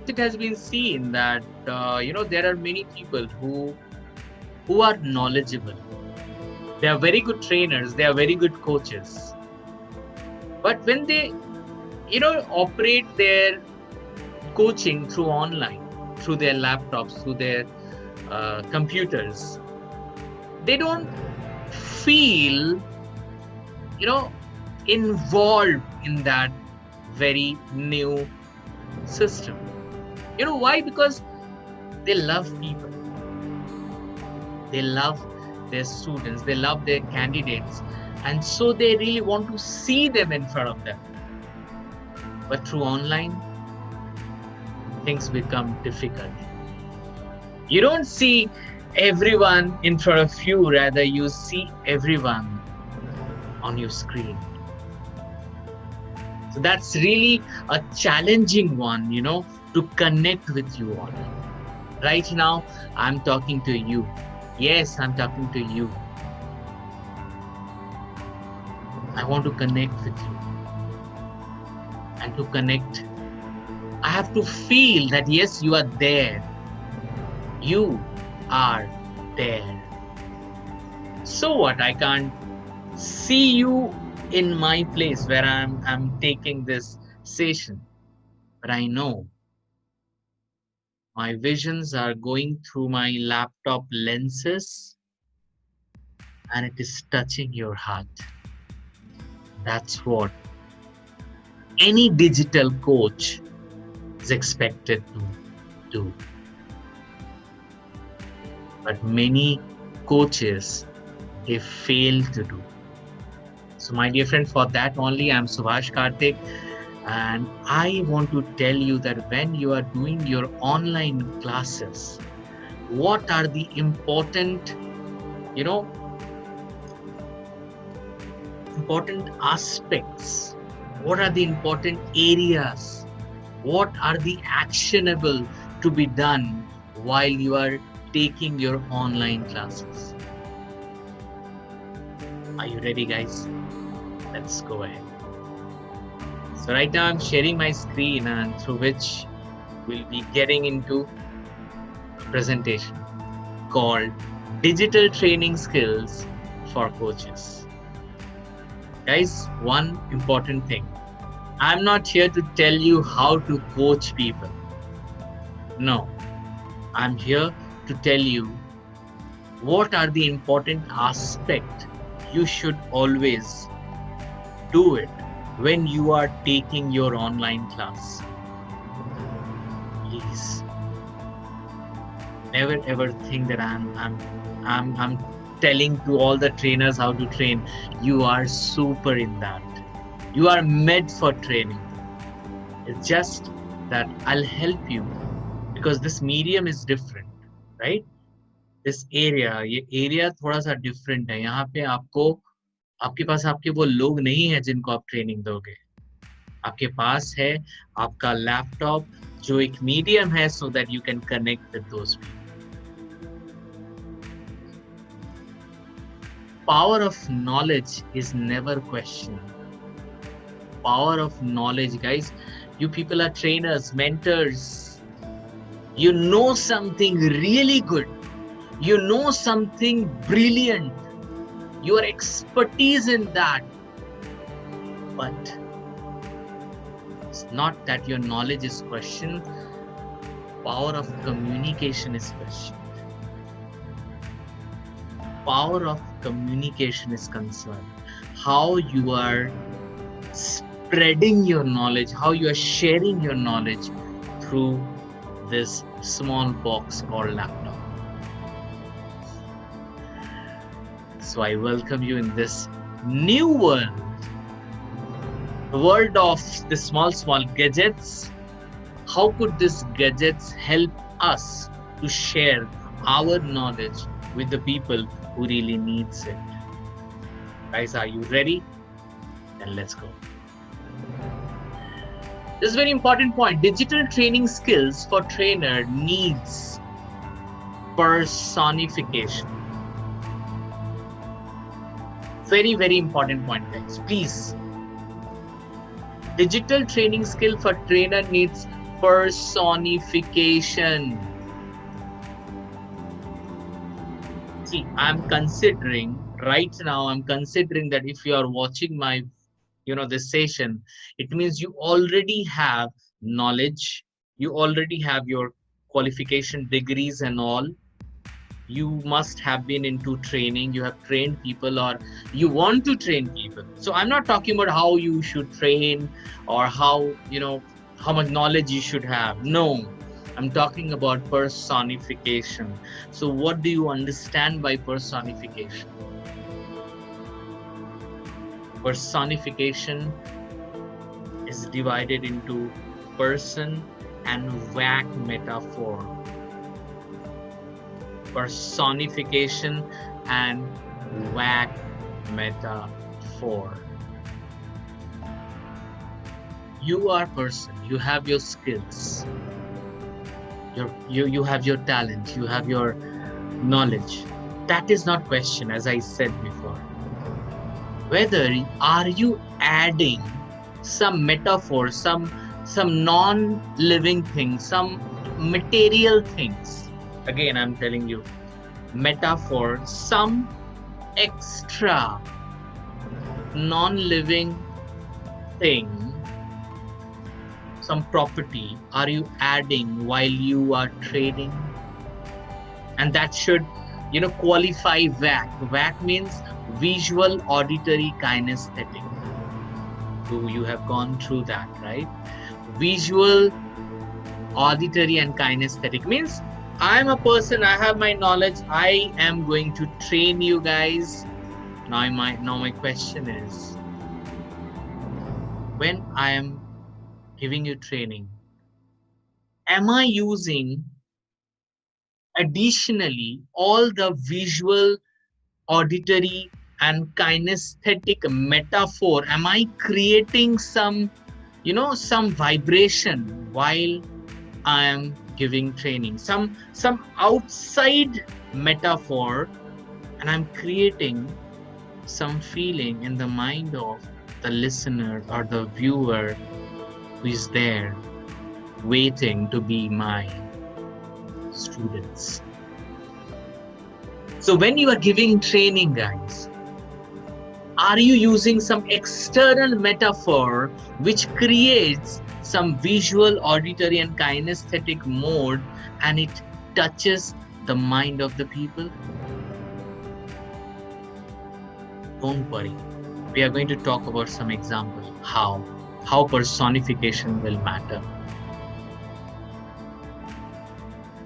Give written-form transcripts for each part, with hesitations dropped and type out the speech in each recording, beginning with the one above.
it has been seen that there are many people who are knowledgeable. They are very good trainers, they are very good coaches. But when they operate their coaching through online, through their laptops, through their computers, they don't feel involved in that very new system. Why? Because they love people, they love their students, they love their candidates, and so they really want to see them in front of them. But through online, things become difficult. You don't see everyone in front of you, rather you see everyone on your screen. So that's really a challenging one, to connect with you all. Right now, I'm talking to you. Yes, I'm talking to you. I want to connect with you. And to connect, I have to feel that yes, you are there. You are there. So what? I can't see you in my place where I'm taking this session, but I know my visions are going through my laptop lenses and it is touching your heart. That's what any digital coach is expected to do. But many coaches, they fail to do. So my dear friend, for that only, I'm Subhash Kartik, and I want to tell you that when you are doing your online classes, what are the important, important aspects? What are the important areas? What are the actionable to be done while you are taking your online classes? Are you ready, guys? Let's go ahead. So right now I'm sharing my screen, and through which we'll be getting into a presentation called Digital Training Skills for Coaches. Guys, one important thing. I'm not here to tell you how to coach people. No, I'm here to tell you what are the important aspects you should always do it when you are taking your online class. Please, never ever think that I'm telling to all the trainers how to train. You are super in that. You are made for training. It's just that I'll help you because this medium is different, right? This area, ये area थोड़ा सा different है. यहाँ पे आपके पास आपके वो लोग नहीं है जिनको आप ट्रेनिंग दोगे. आपके पास है आपका लैपटॉप जो एक मीडियम है so that you can connect with those people. Power of knowledge is never questioned. Power of knowledge, guys. You people are trainers, mentors. You know something really good. You know something brilliant. Your expertise in that. But it's not that your knowledge is questioned. Power of communication is questioned. Power of communication is concerned. How you are spreading your knowledge, how you are sharing your knowledge through this small box called laptop. So I welcome you in this new world, the world of the small gadgets. How could these gadgets help us to share our knowledge with the people who really needs it? Guys, are you ready? Then let's go. This is a very important point. Digital training skills for trainer needs personification. Very, very important point, guys. Please. Digital training skill for trainer needs personification. See, I'm considering right now, I'm considering that if you are watching my, this session, it means you already have knowledge, you already have your qualification degrees and all. You must have been into training, you have trained people, or you want to train people. So I'm not talking about how you should train or how much knowledge you should have. No, I'm talking about personification. So what do you understand by personification? Personification is divided into person and vac metaphor. Personification and vac metaphor. You are person, you have your skills, you have your talent, you have your knowledge. That is not question, as I said before. Whether are you adding some metaphor, some non-living things, some material things. Again, I'm telling you, metaphor, some extra non-living thing, some property are you adding while you are trading? And that should, qualify VAC. VAC means visual, auditory, kinesthetic. So you have gone through that, right? Visual, auditory, and kinesthetic means I'm a person, I have my knowledge, I am going to train you guys. Now my question is, when I am giving you training, am I using additionally all the visual, auditory, and kinesthetic metaphor? Am I creating some vibration while I am giving training, some outside metaphor, and I'm creating some feeling in the mind of the listener or the viewer who is there waiting to be my students. So when you are giving training, guys, are you using some external metaphor which creates some visual, auditory, and kinesthetic mode, and it touches the mind of the people? Don't worry. We are going to talk about some examples how personification will matter.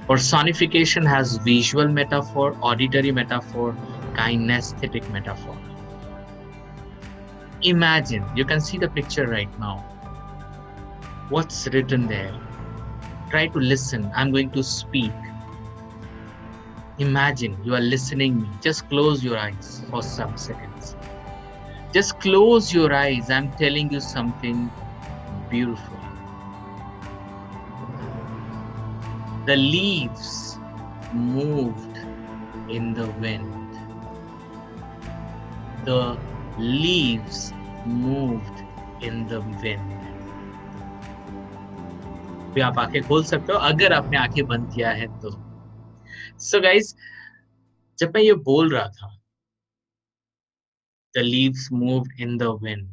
Personification has visual metaphor, auditory metaphor, kinesthetic metaphor. Imagine, you can see the picture right now. What's written there? Try to listen. I'm going to speak. Imagine you are listening me. Just close your eyes for some seconds. Just close your eyes. I'm telling you something beautiful. The leaves moved in the wind. The leaves moved in the wind. भी आप आंखें खोल सकते हो अगर आपने आंखें बंद किया है तो. So guys, जब मैं ये बोल रहा था, the leaves moved in the wind,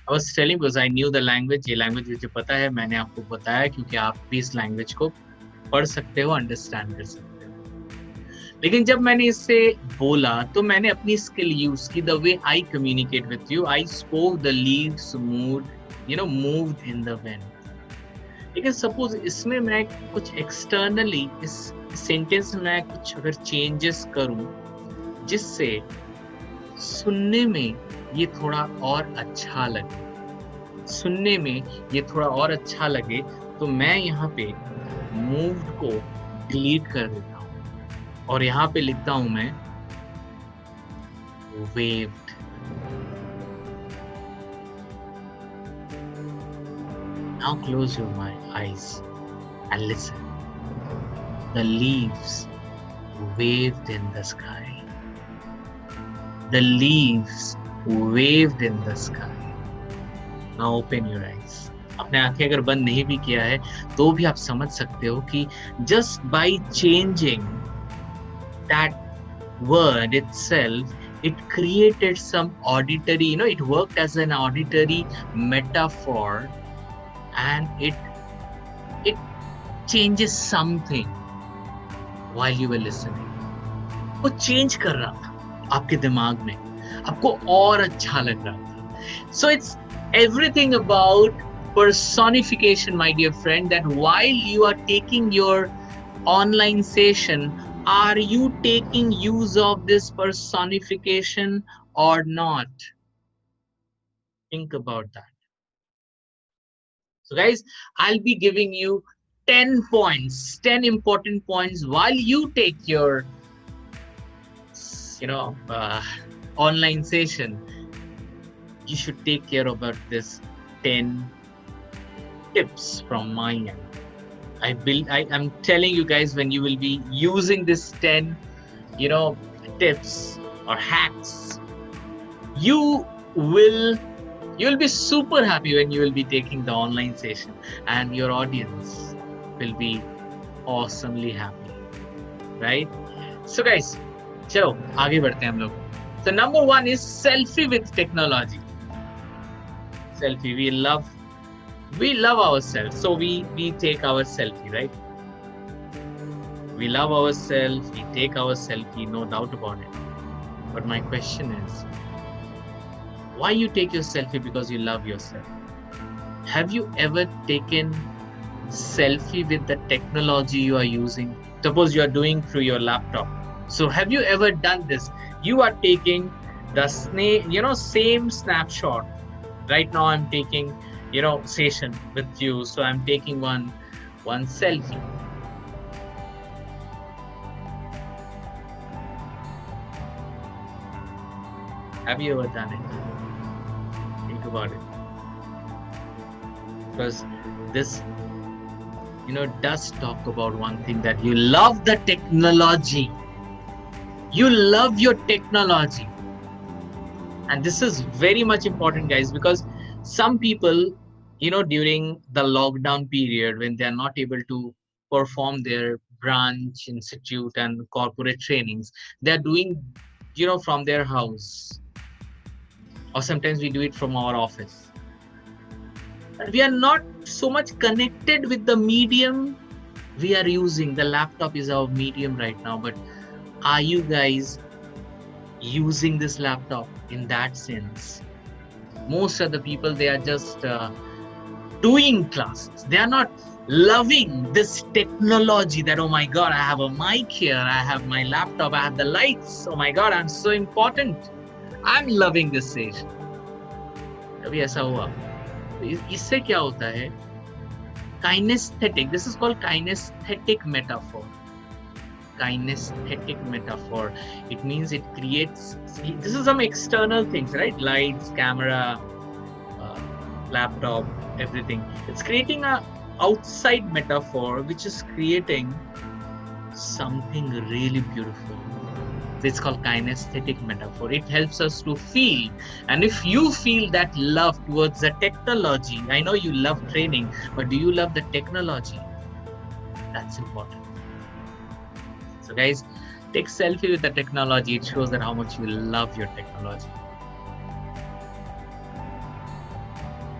I was telling because I knew the language. ये language मुझे पता है, मैंने आपको बताया क्योंकि आप भी इस language को पढ़ सकते हो, understand कर सकते हो. लेकिन जब मैंने इससे बोला तो मैंने अपनी skill use की. The way I communicate with you, I spoke the leaves moved, moved in the wind. लेकिन suppose इसमें मैं कुछ externally इस sentence में मैं कुछ अगर changes करूं जिससे सुनने में ये थोड़ा और अच्छा लगे, सुनने में ये थोड़ा और अच्छा लगे, तो मैं यहाँ पे moved को delete कर देता हूँ और यहाँ पे लिखता हूँ मैं waved. Now close your eyes and listen. The leaves waved in the sky. The leaves waved in the sky. Now open your eyes. आपने आंखें अगर बंद नहीं भी किया है तो भी आप समझ सकते हो कि just by changing that word itself, it created some auditory, it worked as an auditory metaphor, and it changes something while you were listening. वो change कर रहा था आपके दिमाग में, आपको और अच्छा लग रहा था. So it's everything about personification, my dear friend, that while you are taking your online session, are you taking use of this personification or not? Think about that. So guys, I'll be giving you 10 points, 10 important points while you take your, online session. You should take care about this 10 tips from my end. I'm telling you guys, when you will be using this 10, tips or hacks, you'll be super happy when you will be taking the online session, and your audience will be awesomely happy, right? So guys, चलो आगे बढ़ते हैं हम लोग. So number 1 is selfie with technology. Selfie, we love ourselves, so we take our selfie, right? We love ourselves, we take our selfie, no doubt about it. But my question is, why you take your selfie? Because you love yourself. Have you ever taken selfie with the technology you are using? Suppose you are doing through your laptop. So have you ever done this? You are taking the same snapshot. Right now I'm taking session with you, so I'm taking one selfie. Have you ever done it? Think about it, because this does talk about one thing, that you love the technology. You love your technology. And this is very much important, guys, because some people, during the lockdown period, when they are not able to perform their branch, institute, and corporate trainings, they are doing, from their house. Or sometimes we do it from our office. But we are not so much connected with the medium we are using. The laptop is our medium right now, but are you guys using this laptop in that sense? Most of the people, they are just doing classes. They are not loving this technology, that, oh my God, I have a mic here, I have my laptop, I have the lights, oh my God, I'm so important. I'm loving this session. कभी ऐसा हुआ? इससे क्या होता है? Kinesthetic. This is called kinesthetic metaphor. Kinesthetic metaphor. It means it creates. This is some external things, right? Lights, camera, laptop, everything. It's creating a outside metaphor, which is creating something really beautiful. It's called kinesthetic metaphor. It helps us to feel. And if you feel that love towards the technology, I know you love training, but do you love the technology? That's important. So guys, take selfie with the technology. It shows that how much you love your technology.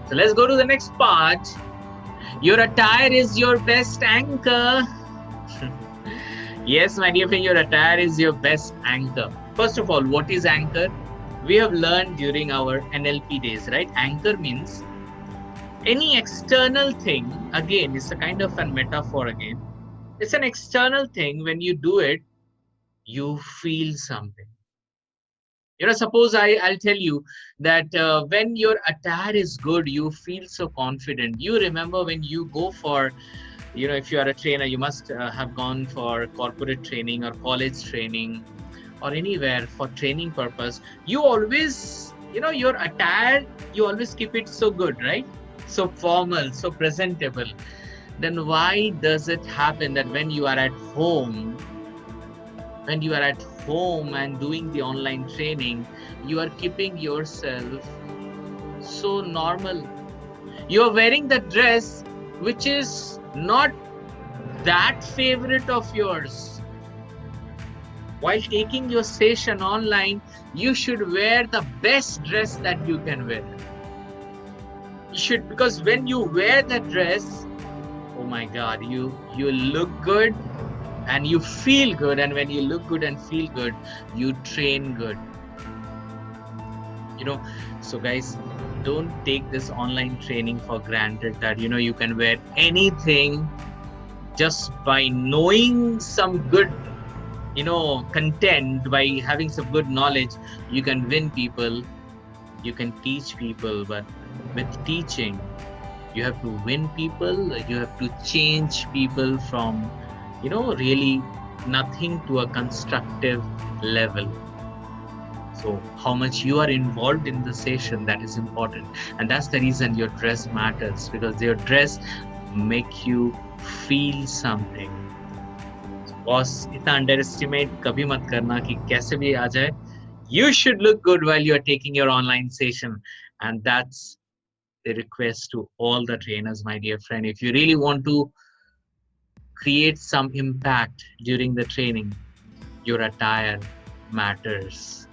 So let's go to the next part. Your attire is your best anchor. Yes, my dear friend, your attire is your best anchor. First of all, what is anchor? We have learned during our NLP days, right? Anchor means any external thing. Again, it's a kind of a metaphor again. It's an external thing. When you do it, you feel something. Suppose I'll tell you that when your attire is good, you feel so confident. You remember when you go for, if you are a trainer, you must have gone for corporate training or college training or anywhere for training purpose. You always, your attire, you always keep it so good, right? So formal, so presentable. Then why does it happen that when you are at home, and doing the online training, you are keeping yourself so normal? You are wearing the dress which is not that favorite of yours. While taking your session online, you should wear the best dress that you can wear. You should, because when you wear that dress, oh my God, you look good and you feel good. And when you look good and feel good, you train good. You know, so guys, don't take this online training for granted that, you know, you can wear anything. Just by knowing some good, you know, content, by having some good knowledge, you can win people, you can teach people. But with teaching, you have to win people, you have to change people from, you know, really nothing to a constructive level. So how much you are involved in the session, that is important. And that's the reason your dress matters, because your dress make you feel something. Boss, इतना underestimate कभी मत करना कि कैसे भी आ जाए. You should look good while you are taking your online session. And that's the request to all the trainers, my dear friend. If you really want to create some impact during the training, your attire matters.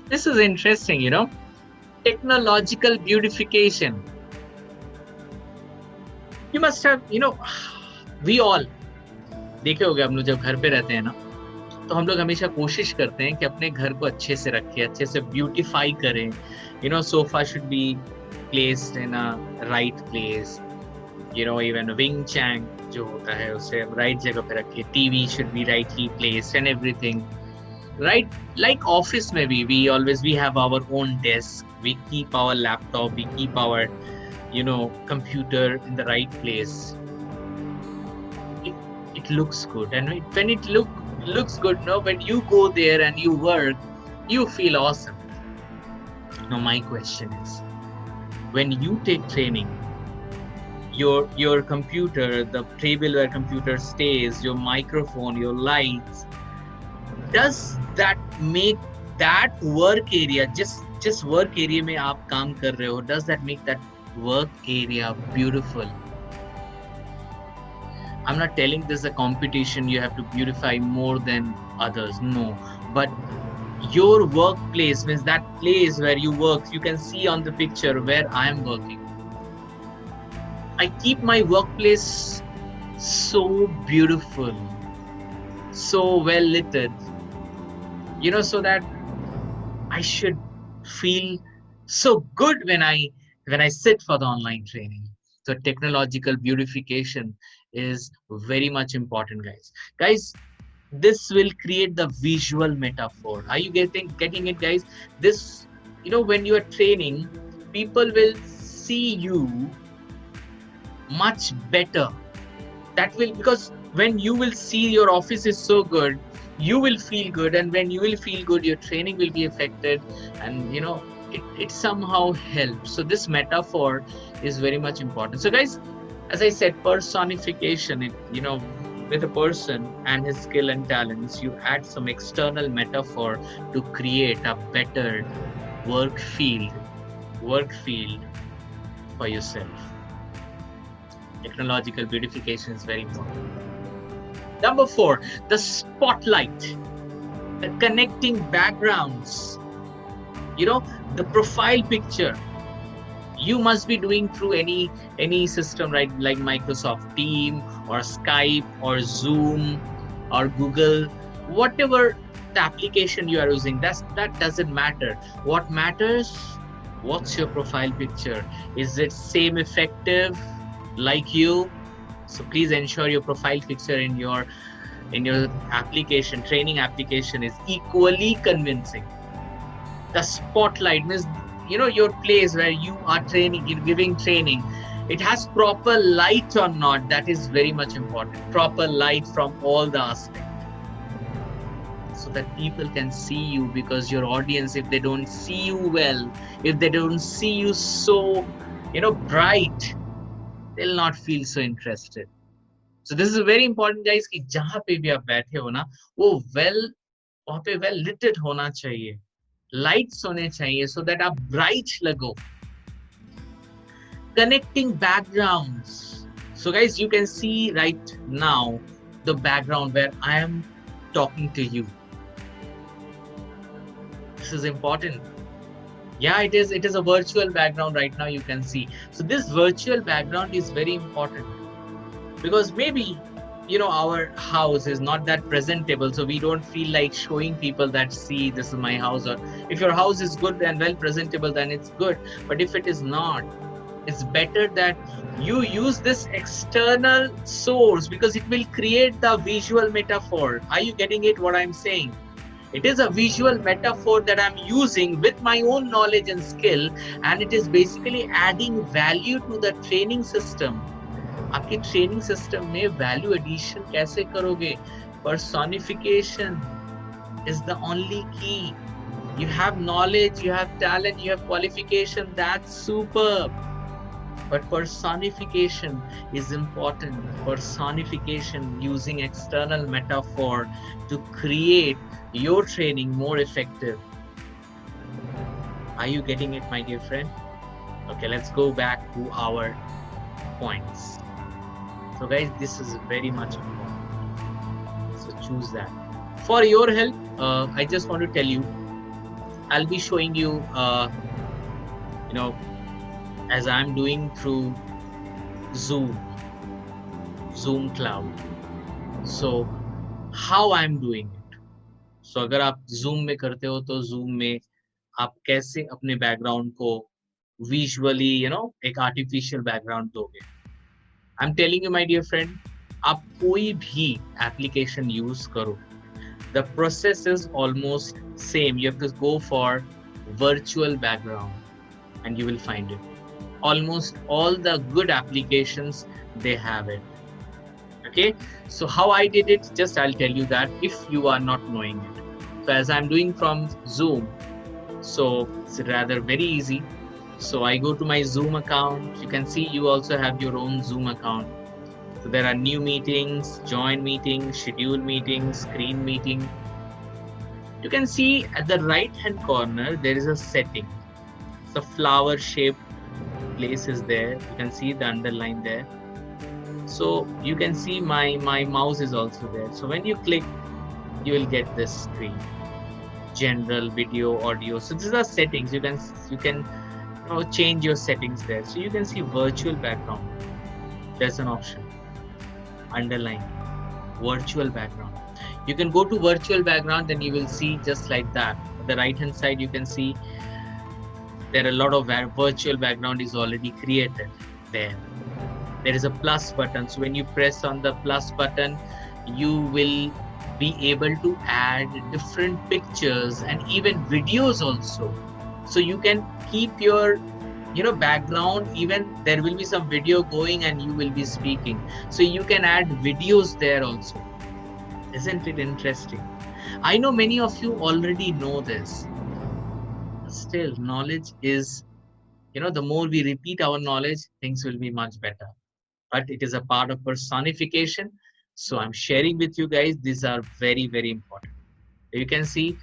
This is interesting, you know. Technological beautification. You must have, you know, we all, देखे होगे हम लोग जब घर पे रहते हैं ना, तो हम लोग हमेशा कोशिश करते हैं कि अपने घर को अच्छे से रखें, अच्छे से ब्यूटीफाई करें. You know, sofa should be placed in a right place. You know, even wing chang जो होता है उसे right जगह पे रखें. TV should be rightly placed and everything. Right, like office maybe we have our own desk, we keep our laptop, we keep our, you know, computer in the right place. It looks good, and when it looks good, no, when you go there and you work, you feel awesome. Now my question is, when you take training, your computer, the table where computer stays, your microphone, your lights, does that make that work area, just work area में आप काम कर रहे हो, does that make that work area beautiful? I'm not telling this is a competition, you have to beautify more than others, no. But your workplace means that place where you work, you can see on the picture where I am working. I keep my workplace so beautiful, so well lit, you know, so that I should feel so good when I sit for the online training. So technological beautification is very much important, guys. Guys, this will create the visual metaphor. Are you getting it, guys? This, you know, when you are training, people will see you much better. That will, because when you will see your office is so good, you will feel good, and when you will feel good, your training will be affected, and you know, it somehow helps. So this metaphor is very much important. So guys, as I said, personification, it, you know, with a person and his skill and talents, you add some external metaphor to create a better work field for yourself. Technological beautification is very important. Number 4, the spotlight, the connecting backgrounds, you know, the profile picture. You must be doing through any system, right? Like Microsoft Teams or Skype or Zoom or Google, whatever the application you are using, that doesn't matter. What matters, what's your profile picture? Is it same effective like you? So please ensure your profile picture in your application, training application, is equally convincing. The spotlight means, you know, your place where you are training, you're giving training, it has proper light or not. That is very much important. Proper light from all the aspects, so that people can see you. Because your audience, if they don't see you well, if they don't see you so, you know, bright, they'll not feel so interested. So this is very important, guys, कि जहाँ पे भी आप बैठे हो ना, वो well lit होना चाहिए. lights होने चाहिए so that आप bright लगो. Connecting backgrounds. So guys, you can see right now the background where I am talking to you. This is important. Yeah, it is a virtual background right now, you can see. So this virtual background is very important because maybe, you know, our house is not that presentable, so we don't feel like showing people that, see, this is my house. Or if your house is good and well presentable, then it's good. But if it is not, it's better that you use this external source because it will create the visual metaphor. Are you getting it, what I'm saying? It is a visual metaphor that I'm using with my own knowledge and skill, and it is basically adding value to the training system. आपके training system में value addition कैसे करोगे? Personification is the only key. You have knowledge, you have talent, you have qualification, that's superb. But personification is important. Personification, using external metaphor to create your training more effective. Are you getting it, my dear friend? Okay, let's go back to our points. So guys, this is very much important. So choose that. For your help, I just want to tell you, I'll be showing you, you know, as I'm doing through Zoom Cloud. So how I'm doing it. So अगर आप Zoom में करते हो तो Zoom में आप कैसे अपने background को visually, you know, एक artificial background दोगे. I'm telling you, my dear friend, आप कोई भी application use करो, the process is almost same. You have to go for virtual background and you will find it. Almost all the good applications, they have it. Okay, so how I did it, just I'll tell you that if you are not knowing it. So as I'm doing from Zoom, so it's rather very easy. So I go to my Zoom account. You can see you also have your own Zoom account. So there are new meetings, join meetings, schedule meetings, screen meeting. You can see at the right hand corner, there is a setting. The flower shaped place is there. You can see the underline there. So you can see my mouse is also there. So when you click, you will get this screen. General, video, audio. So these are settings. You can you know, change your settings there. So you can see virtual background. There's an option. Underline. Virtual background. You can go to virtual background, then you will see just like that. At the right hand side, you can see there are a lot of virtual background is already created there. There is a plus button. So when you press on the plus button, you will be able to add different pictures and even videos also. So you can keep your, you know, background, even there will be some video going and you will be speaking. So you can add videos there also. Isn't it interesting? I know many of you already know this. Still, knowledge is, you know, the more we repeat our knowledge, things will be much better. But it is a part of personification. So I'm sharing with you guys, these are very, very important. You can see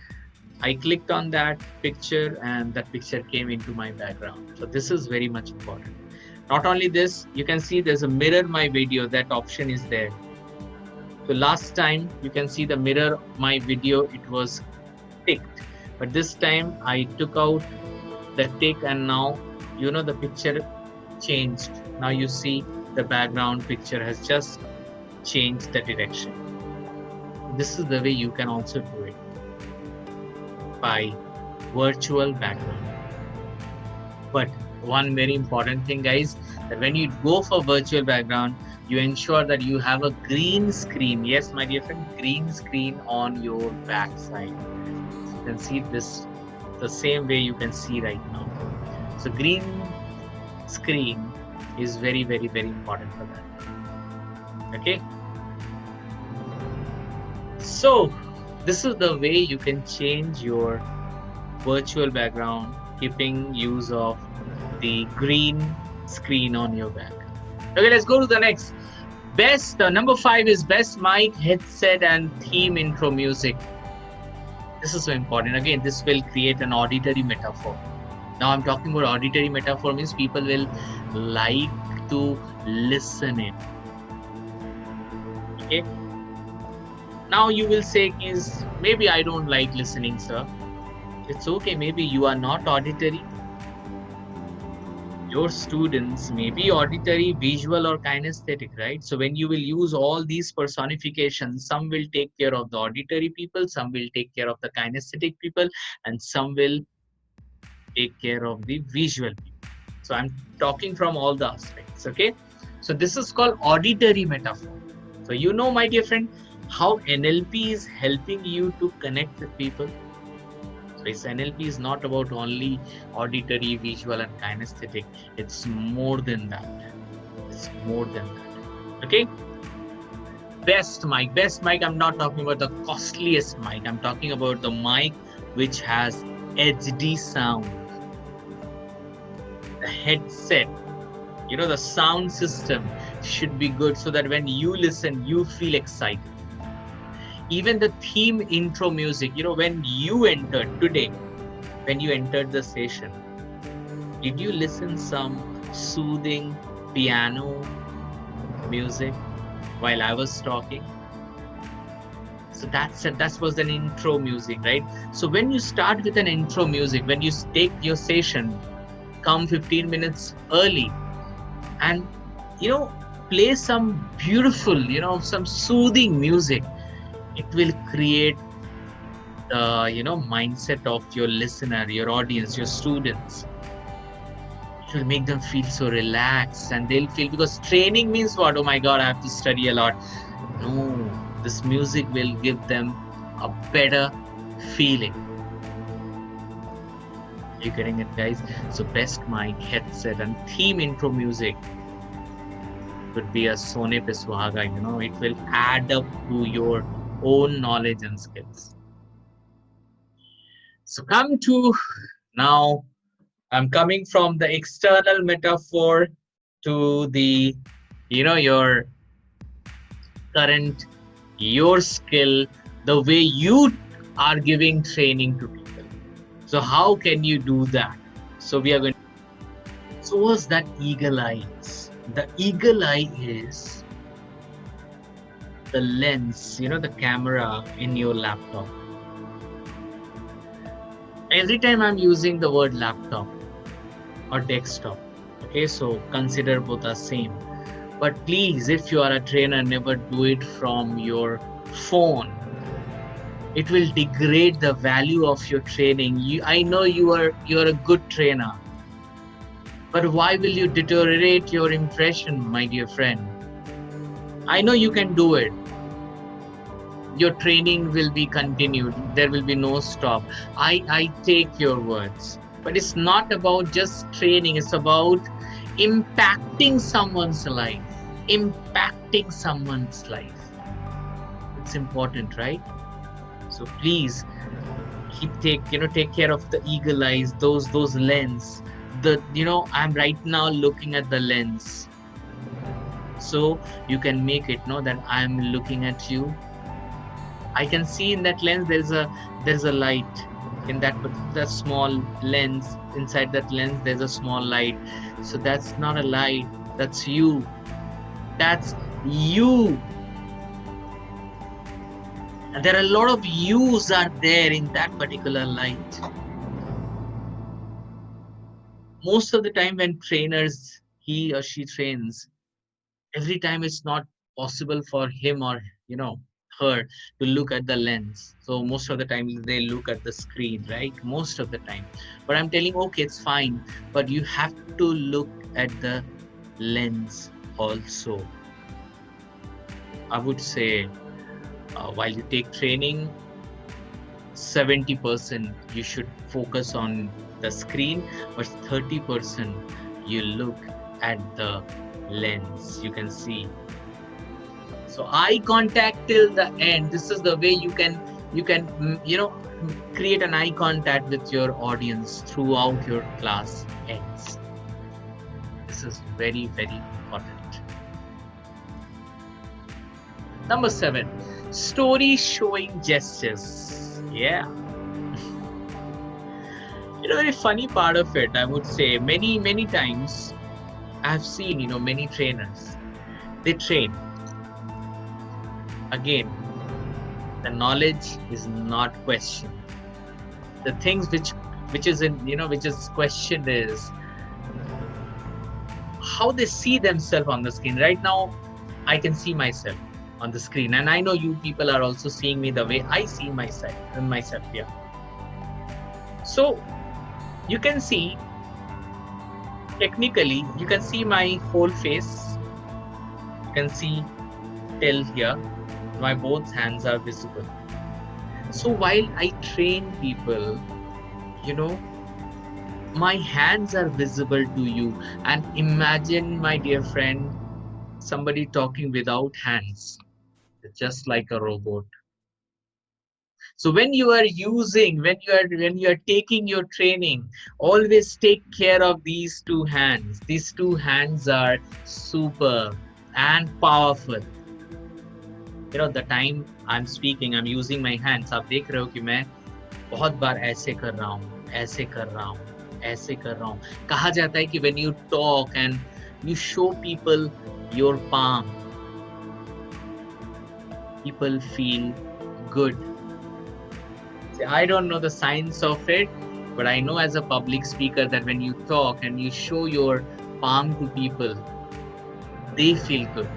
I clicked on that picture and that picture came into my background. So this is very much important. Not only this, you can see there's a mirror my video, that option is there. So last time you can see the mirror my video, it was ticked. But this time I took out the tick and now, you know, the picture changed. Now you see the background picture has just changed the direction. This is the way you can also do it, by virtual background. But one very important thing, guys, that when you go for virtual background, you ensure that you have a green screen. Yes, my dear friend, green screen on your back side. You can see this the same way you can see right now. So green screen is very, very, very important for that. Okay. So this is the way you can change your virtual background, keeping use of the green screen on your back. Okay, let's go to the next. Best, number 5 is best mic, headset and theme intro music. This is so important. Again, this will create an auditory metaphor. Now I'm talking about auditory metaphor means people will like to listen in. Okay. Now you will say is maybe I don't like listening, sir. It's okay. Maybe you are not auditory. Your students may be auditory, visual, or kinesthetic, right? So when you will use all these personifications, some will take care of the auditory people, some will take care of the kinesthetic people, and some will take care of the visual people. So I'm talking from all the aspects, okay? So this is called auditory metaphor. So you know, my dear friend, how NLP is helping you to connect with people. So this NLP is not about only auditory, visual, and kinesthetic. It's more than that. It's more than that. Okay? Best mic. I'm not talking about the costliest mic. I'm talking about the mic which has HD sound. The headset, you know, the sound system should be good so that when you listen, you feel excited. Even the theme intro music, you know, when you entered today, when you entered the session, did you listen some soothing piano music while I was talking? So that was an intro music, right? So when you start with an intro music, when you take your session, come 15 minutes early and, you know, play some beautiful, you know, some soothing music. It will create the, you know, mindset of your listener, your audience, your students. It will make them feel so relaxed and they'll feel, because training means what? Oh my God, I have to study a lot. No, this music will give them a better feeling. Are you getting it, guys? So best mic, headset, and theme intro music could be a Sone Pe Suhaga, you know, it will add up to your own knowledge and skills. So come to now, I'm coming from the external metaphor to the, you know, your current, your skill, the way you are giving training to people. So how can you do that? So we are going to, so what's that eagle eyes? The eagle eye is the lens, you know, the camera in your laptop. Every time I'm using the word laptop or desktop, okay, so consider both are same. But please, if you are a trainer, never do it from your phone. It will degrade the value of your training. I know you're a good trainer, but why will you deteriorate your impression, my dear friend? I know you can do it. Your training will be continued. There will be no stop. I take your words. But it's not about just training. It's about impacting someone's life. Impacting someone's life. It's important, right? So please take care of the eagle eyes, those lens. I'm right now looking at the lens. So you can make it know that I'm looking at you. I can see in that lens there's a light. In that small lens, inside that lens there's a small light. So that's not a light, that's you. That's you. And there are a lot of yous are there in that particular light. Most of the time when trainers, he or she trains, every time it's not possible for him or her to look at the lens. So most of the time they look at the screen, right? Most of the time. But I'm telling, okay, it's fine, but you have to look at the lens also. I would say while you take training, 70% you should focus on the screen, but 30% you look at the lens. You can see. So eye contact till the end. This is the way you can create an eye contact with your audience throughout your class ends. This is very, very important. Number 7, story showing gestures. Yeah, Very funny part of it, I would say, many times I've seen, many trainers, they train. Again, the knowledge is not questioned. The things which is questioned is how they see themselves on the screen. Right now, I can see myself on the screen, and I know you people are also seeing me the way I see myself here. So you can see, technically, you can see my whole face. You can see till here. My both hands are visible. So while I train people, my hands are visible to you. And imagine, my dear friend, somebody talking without hands, just like a robot. So when you are taking your training, always take care of these two hands. These two hands are super and powerful. The time I'm speaking, I'm using my hands. आप देख रहे हो कि मैं बहुत बार ऐसे कर रहा हूँ, ऐसे कर रहा हूँ, ऐसे कर रहा हूँ. कहा जाता है कि when you talk and you show people your palm, people feel good. I don't know the science of it, but I know as a public speaker that when you talk and you show your palm to people, they feel good.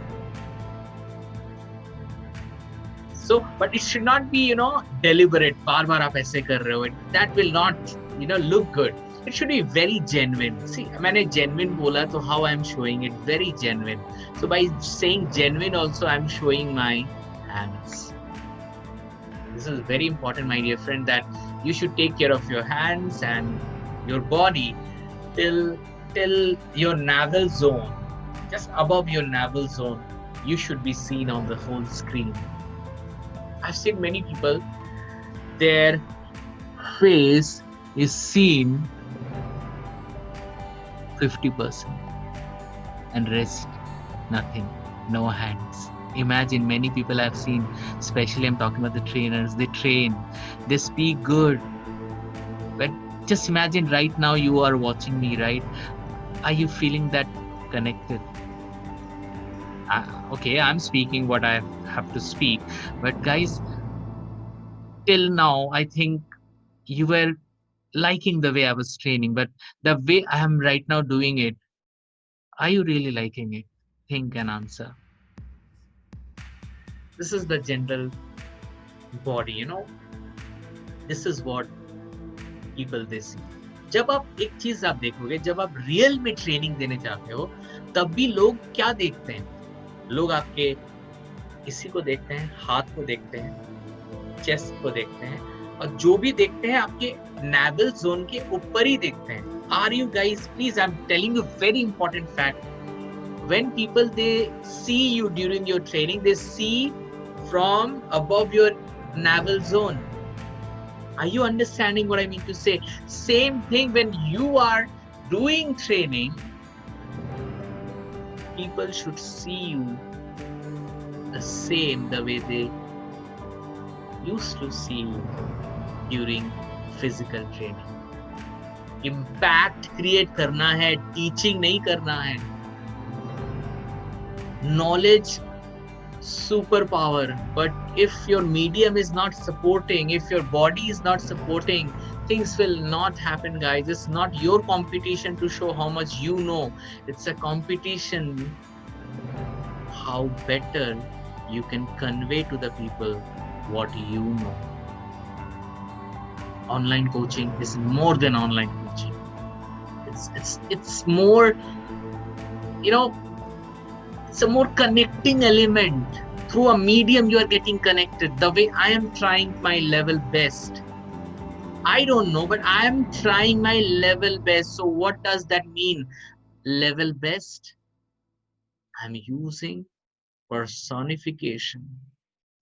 So, but it should not be, deliberate. बार बार आप ऐसे कर रहे हो. That will not, look good. It should be very genuine. See, मैंने genuine बोला, so how I'm showing it, very genuine. So by saying genuine also, I'm showing my hands. This is very important, my dear friend, that you should take care of your hands and your body till your navel zone, just above your navel zone. You should be seen on the whole screen. I've seen many people, their face is seen 50% and rest nothing, no hands. Imagine, many people I've seen, especially I'm talking about the trainers, they train, they speak good. But just imagine right now you are watching me, right? Are you feeling that connected? Okay, I'm speaking what I have to speak. But guys, till now, I think you were liking the way I was training. But the way I am right now doing it, are you really liking it? Think and answer. This is the general body, This is what people they see. जब आप एक चीज आप देखोगे, जब आप real में training देने जाते हो, तब भी लोग क्या देखते हैं? लोग आपके इसी को देखते हैं, हाथ को देखते हैं, चेस्ट को देखते हैं, और जो भी देखते हैं आपके navel zone के ऊपर ही देखते हैं. Are you guys, please, I'm telling you very important fact. When people they see you during your training, they see from above your navel zone. Are you understanding what I mean to say? Same thing when you are doing training, people should see you the way they used to see you during physical training. Impact create करना है, teaching नहीं करना है. Knowledge, superpower, but if your medium is not supporting, if your body is not supporting, things will not happen, guys. It's not your competition to show how much you know. It's a competition how better you can convey to the people what you know. Online coaching is more than online coaching. It's more, it's a more connecting element. Through a medium you are getting connected. The way I am trying my level best, I don't know, but I am trying my level best. So what does that mean? Level best, I'm using personification.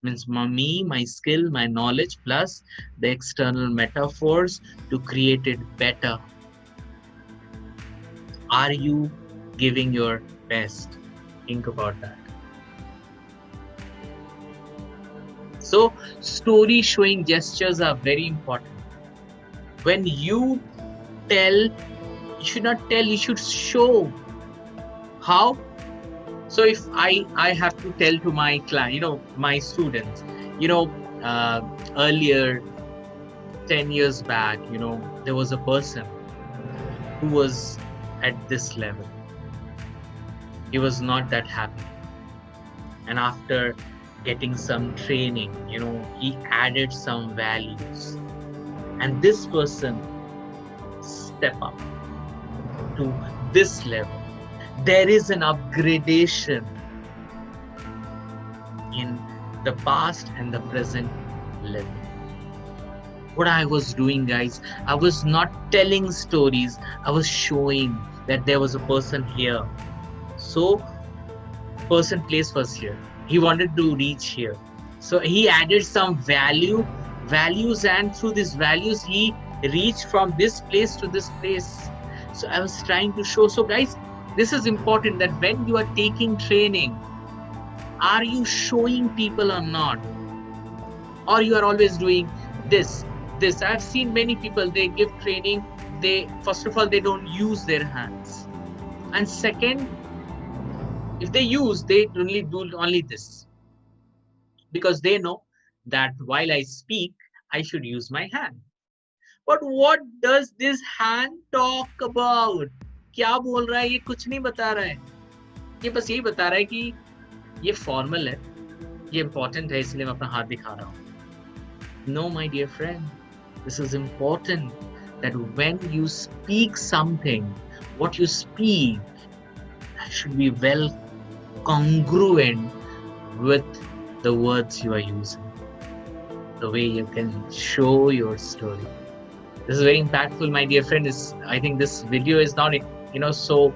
Means me, my skill, my knowledge, plus the external metaphors to create it better. Are you giving your best? Think about that. So story showing gestures are very important. When you tell, you should show. How? So if I have to tell to my client, my students, earlier 10 years back, there was a person who was at this level. He was not that happy. And after getting some training, he added some values. And this person step up to this level. There is an upgradation in the past and the present level. What I was doing, guys, I was not telling stories. I was showing that there was a person here. So, person place was here. He wanted to reach here. So he added some values, and through these values, he reached from this place to this place. So I was trying to show. So guys, this is important, that when you are taking training, are you showing people or not? Or you are always doing this. I've seen many people, they give training, first of all, they don't use their hands. And second, if they use, they only do this. Because they know that while I speak, I should use my hand. But what does this hand talk about? क्या बोल रहा है? ये कुछ नहीं बता रहा है. ये बस यही बता रहा है कि ये formal है, ये important है, इसलिए मैं अपना हाथ दिखा रहा हूँ. No, my dear friend, this is important, that when you speak something, what you speak should be well congruent with the words you are using, the way you can show your story. This is very impactful, my dear friend. I think this video is not, so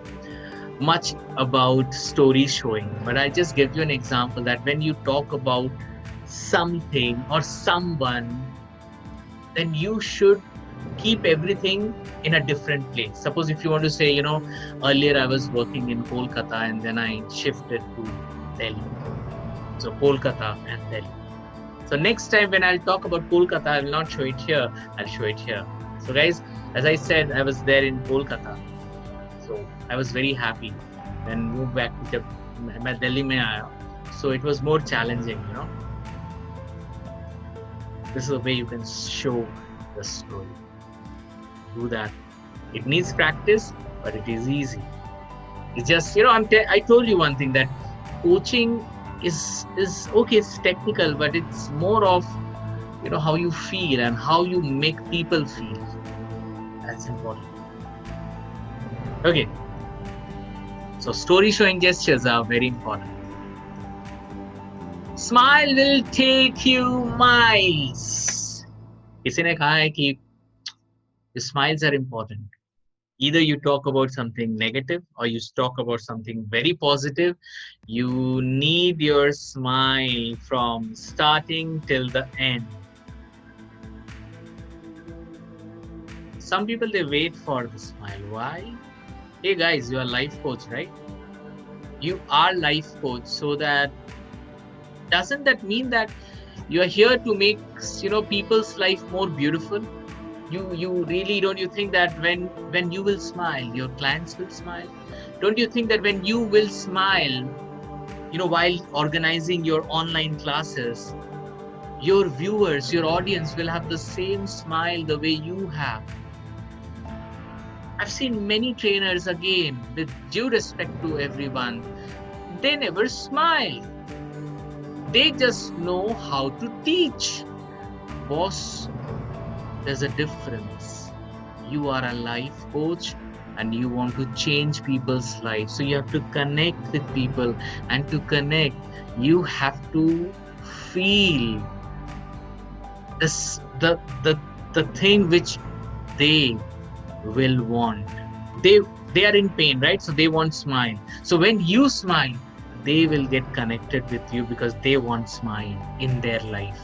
much about story showing, but I just give you an example that when you talk about something or someone, then you should keep everything in a different place. Suppose if you want to say, earlier I was working in Kolkata and then I shifted to Delhi. So Kolkata and Delhi. So next time when I'll talk about Kolkata, I will not show it here, I'll show it here. So guys, as I said, I was there in Kolkata. So I was very happy. Then moved back to Delhi mein aaya. So it was more challenging, This is the way you can show the story. Do that. It needs practice, but it is easy. It's just, I told you one thing, that coaching is okay, it's technical, but it's more of, how you feel and how you make people feel. That's important. Okay. So story showing gestures are very important. Smile will take you miles. किसी ने कहा है कि smiles are important. Either you talk about something negative or you talk about something very positive. You need your smile from starting till the end. Some people, they wait for the smile. Why? Hey guys, you are life coach, right? You are life coach, so that doesn't that mean that you are here to make people's life more beautiful? You really, don't you think that when you will smile, your clients will smile? Don't you think that when you will smile, while organizing your online classes, your viewers, your audience will have the same smile the way you have? I've seen many trainers, again, with due respect to everyone, they never smile. They just know how to teach. Boss, there's a difference. You are a life coach and you want to change people's lives. So you have to connect with people, and to connect, you have to feel this, the thing which they will want. They are in pain, right? So they want smile. So when you smile, they will get connected with you because they want smile in their life.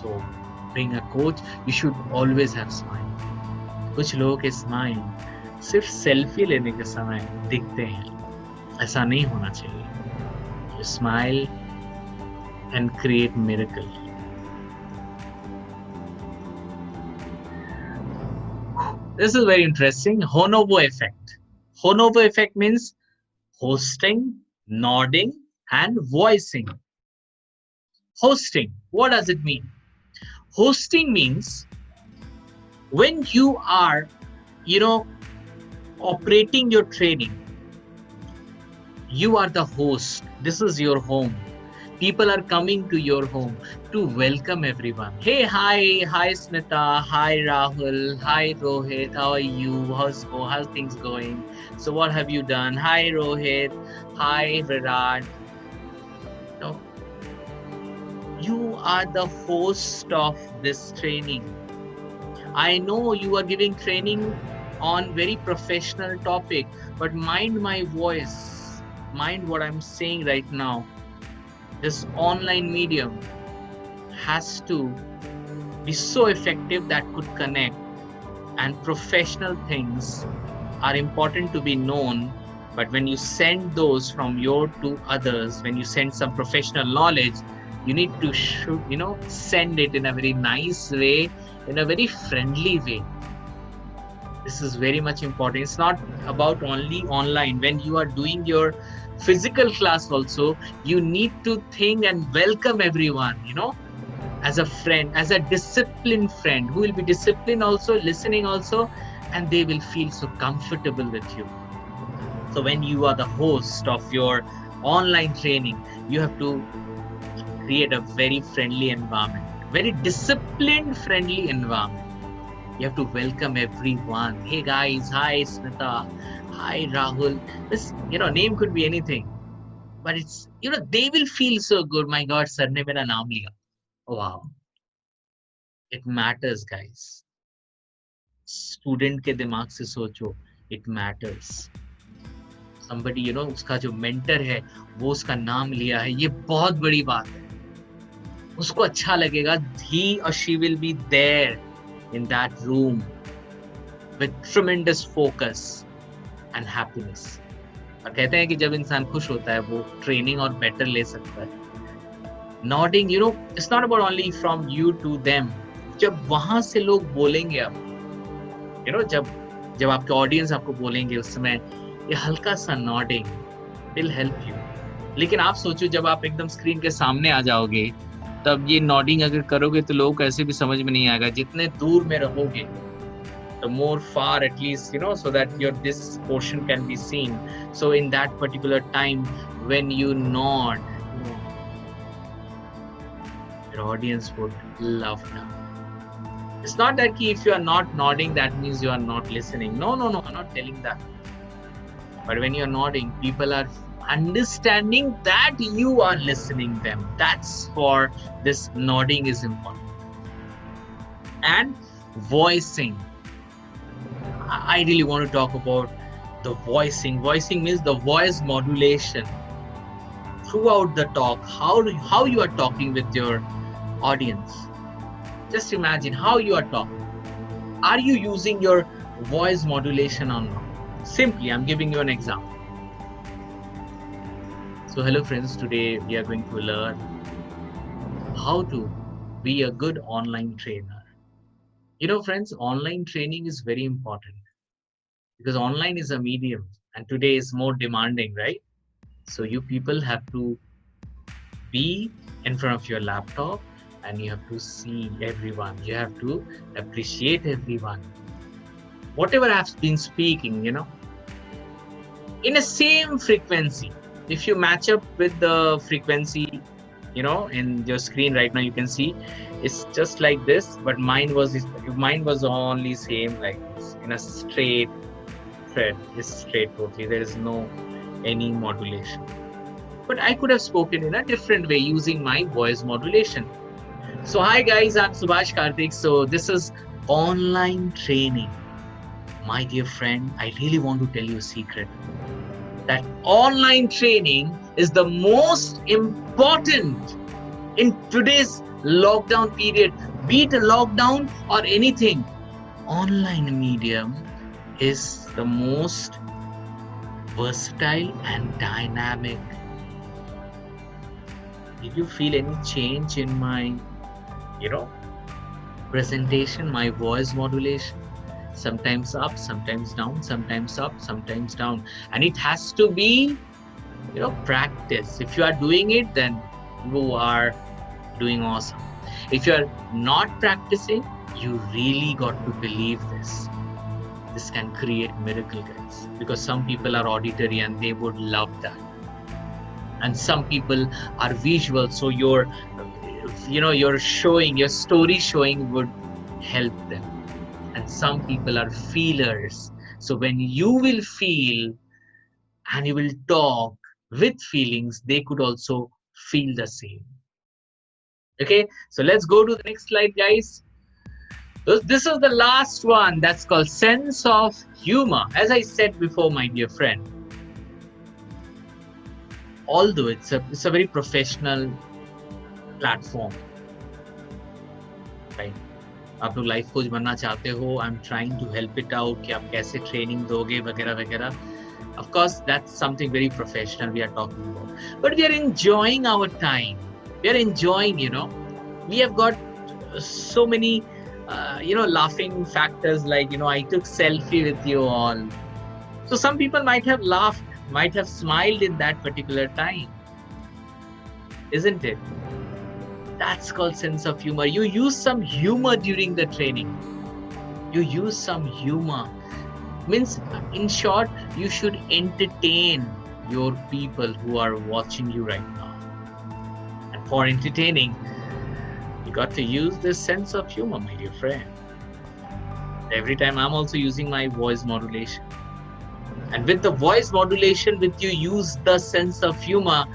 So being a coach, you should always have smile. कुछ लोगों के smile सिर्फ selfie लेने के समय दिखते हैं. ऐसा नहीं होना चाहिए. Smile and create miracle. This is very interesting. Honovo effect. Honovo effect means hosting, nodding, and voicing. Hosting. What does it mean? Hosting means when you are, operating your training, you are the host. This is your home. People are coming to your home to welcome everyone. Hey, hi Smita, hi Rahul, hi Rohit, how are you? How's things going? So what have you done? Hi Rohit, hi Virat. No, you are the host of this training. I know you are giving training on very professional topic, but mind my voice, mind what I'm saying right now. This online medium has to be so effective that could connect, and professional things are important to be known. But when you send those from your to others, when you send some professional knowledge, you need to send it in a very nice way, in a very friendly way. This is very much important. It's not about only online. When you are doing your physical class also, you need to think and welcome everyone, as a friend, as a disciplined friend who will be disciplined also, listening also, and they will feel so comfortable with you. So when you are the host of your online training, you have to create a very friendly environment, very disciplined, friendly environment. You have to welcome everyone. Hey guys, hi Smita, hi Rahul. This, name could be anything, but it's, they will feel so good. My God, sir ne mera naam liya. Oh, wow. It matters, guys. Student के दिमाग से सोचो, it matters. Somebody, उसका जो mentor है, वो उसका नाम लिया है, ये बहुत बड़ी बात है. उसको अच्छा लगेगा. He or she will be there in that room with tremendous focus and happiness. और कहते हैं कि जब इंसान खुश होता है, वो ट्रेनिंग और बेटर ले सकता है. Nodding, it's not about only from you to them. जब वहां से लोग बोलेंगे आप, जब आपके ऑडियंस आपको बोलेंगे, उस समय ये हल्का सा नॉडिंग विल हेल्प यू. लेकिन आप सोचो, जब आप एकदम स्क्रीन के सामने आ जाओगे, तब ये नॉडिंग अगर करोगे तो लोगों को ऐसे भी समझ में नहीं आएगा. जितने दूर में रहोगे, the more far at least, so that this portion can be seen. So in that particular time, when you nod, your audience would love that. It's not that if you are not nodding, that means you are not listening. No, I'm not telling that. But when you're nodding, people are understanding that you are listening them. That's for this nodding is important. And voicing. I really want to talk about the voicing. Voicing means the voice modulation throughout the talk. How you are talking with your audience. Just imagine how you are talking. Are you using your voice modulation or not? Simply, I'm giving you an example. So hello friends, today we are going to learn how to be a good online trainer. Friends, online training is very important because online is a medium and today is more demanding, right? So you people have to be in front of your laptop and you have to see everyone. You have to appreciate everyone. Whatever I've been speaking, in a same frequency. If you match up with the frequency, in your screen right now, you can see it's just like this, but mine was only same like this, in a straight thread. It's straight totally. There is no any modulation. But I could have spoken in a different way using my voice modulation. So hi guys, I'm Subhash Kartik. So this is online training. My dear friend, I really want to tell you a secret. That online training is the most important in today's lockdown period, be it a lockdown or anything. Online medium is the most versatile and dynamic. Did you feel any change in my, presentation, my voice modulation? sometimes up, sometimes down, sometimes up, sometimes down. And it has to be, practice. If you are doing it, then you are doing awesome. If you are not practicing, you really got to believe this. This can create miracle, guys, because some people are auditory and they would love that. And some people are visual, so your story showing would help them. And some people are feelers, so when you will feel and you will talk with feelings, they could also feel the same. Okay, so let's go to the next slide, guys. This is the last one, that's called sense of humor. As I said before, my dear friend, although it's a very professional platform, right? आप लोग life coach बनना चाहते हो, I'm trying to help it out कि आप कैसे training दोगे वगैरह वगैरह. Of course, that's something very professional we are talking about. But we are enjoying our time. We are enjoying, we have got so many, laughing factors, like, I took selfie with you all. So some people might have laughed, might have smiled in that particular time. Isn't it? That's called sense of humor. You use some humor during the training. You use some humor. Means, in short, you should entertain your people who are watching you right now. And for entertaining, you got to use this sense of humor, my dear friend. Every time I'm also using my voice modulation. And with the voice modulation, with you use the sense of humor,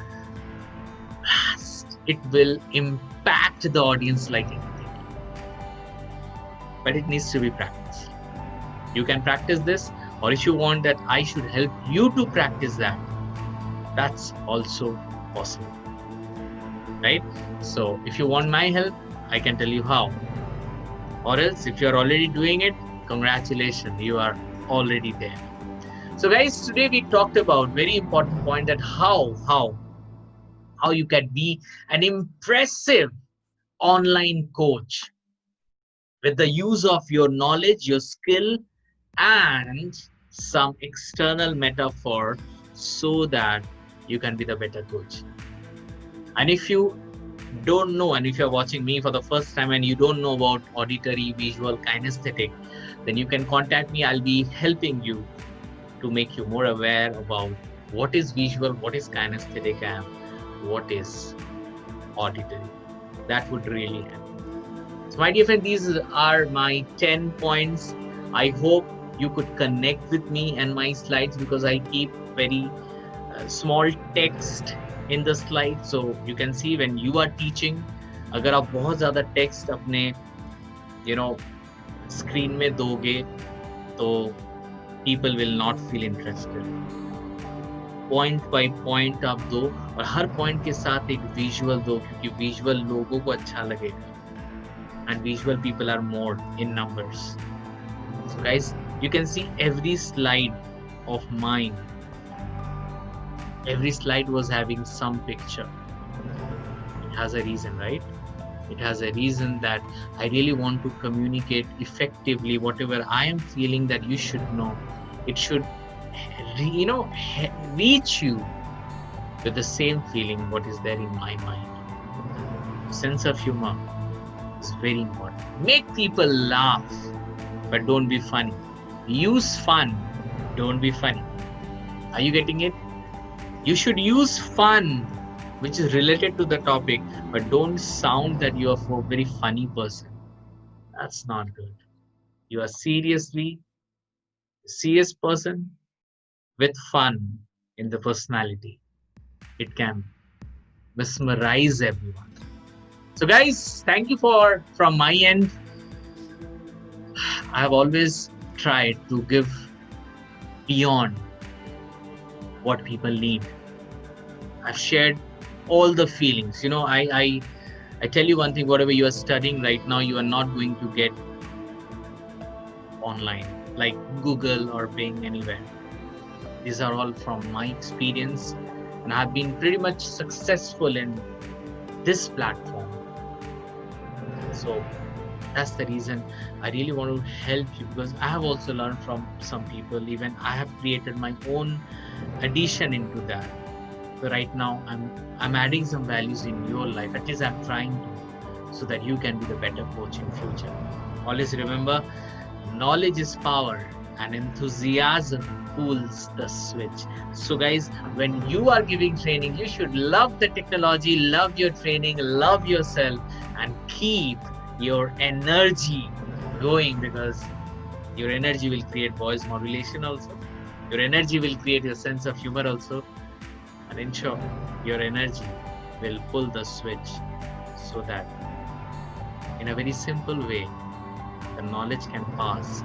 it will impact the audience like anything. But it needs to be practiced. You can practice this, or if you want that I should help you to practice that, that's also possible, right? So if you want my help, I can tell you how. Or else, if you're already doing it, congratulations, you are already there. So guys, today we talked about very important point, that how you can be an impressive online coach with the use of your knowledge, your skill, and some external metaphor, so that you can be the better coach. And if you don't know, and if you're watching me for the first time and you don't know about auditory, visual, kinesthetic, then you can contact me. I'll be helping you to make you more aware about what is visual, what is kinesthetic, and what is auditory. That would really help. So my dear friend, these are my 10 points. I hope you could connect with me and my slides, because I keep very small text in the slide, so you can see when you are teaching, अगर आप बहुत ज़्यादा text अपने screen में दोगे, तो people will not feel interested. Point by point आप दो, और हर point के साथ एक visual दो, क्योंकि visual लोगों को अच्छा लगेगा, and visual people are more in numbers. So guys, you can see every slide of mine. Every slide was having some picture. It has a reason, right? It has a reason that I really want to communicate effectively whatever I am feeling that you should know. It should, reach you with the same feeling what is there in my mind. Sense of humor is very important. Make people laugh, but don't be funny. Use fun, don't be funny. Are you getting it? You should use fun, which is related to the topic, but don't sound that you are a very funny person. That's not good. You are seriously a serious person with fun in the personality. It can mesmerize everyone. So guys, thank you from my end. I have always tried to give beyond what people need. I've shared all the feelings. I tell you one thing, whatever you are studying right now, you are not going to get online, like Google or Bing, anywhere. These are all from my experience, and I've been pretty much successful in this platform. So That's the reason I really want to help you, because I have also learned from some people. Even I have created my own addition into that. So right now I'm adding some values in your life. At least I'm trying to, so that you can be the better coach in future. Always remember, knowledge is power and enthusiasm pulls the switch. So guys, when you are giving training, you should love the technology, love your training, love yourself, and keep your energy going, because your energy will create voice modulation also. Your energy will create your sense of humor also. And ensure your energy will pull the switch, so that in a very simple way, the knowledge can pass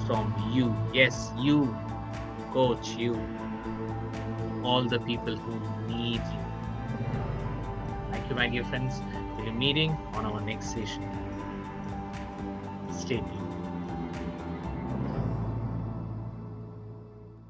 from you. Yes, you, coach, you, all the people who need you. Thank you, my dear friends. We'll be meeting on our next session. Stay tuned.